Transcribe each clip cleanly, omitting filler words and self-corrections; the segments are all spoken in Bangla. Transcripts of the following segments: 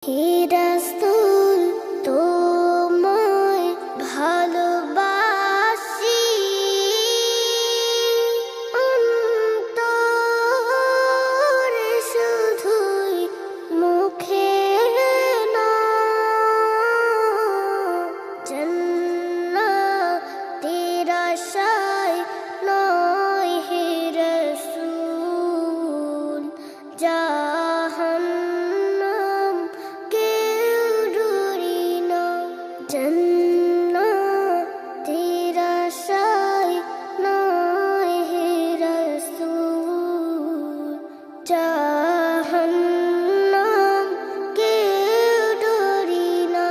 হে রাসূল তোমায় ভালোবাসি অন্তরে শুধুই মুখে না জান্নাতের আশায় নয় হে রাসূল জাহান্নাম কেউ ডরি না জান্নাতের আশায় নয় হে রাসূল জাহান্নাম কেউ ডরি না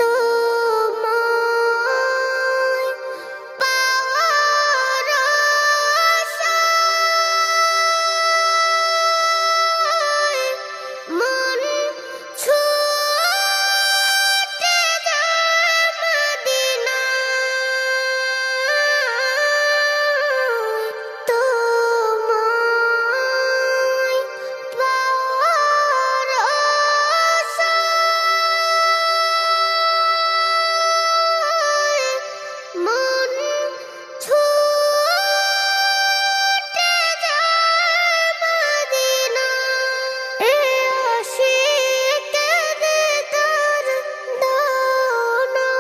তোমায় পাওয়ার আশায় মন ছুটে যায় মদিনায় তোমায় পাওয়ার আশায় মন ছুটে যায় মদিনায় এ আশিকের দিদার দাও না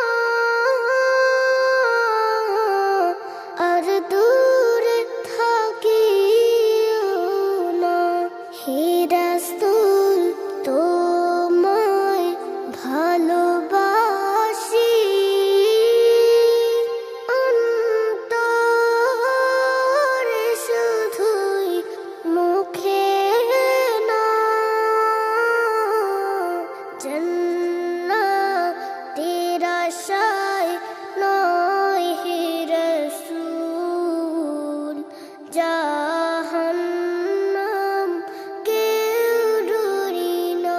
আর দূরে থাকিও না হে রাসূল তোমায় ভালোবাসি অন্তরে শুধুই মুখে না জান্নাতের আশায় নয় হে রাসূল জাহান্নাম কেউ ডরি না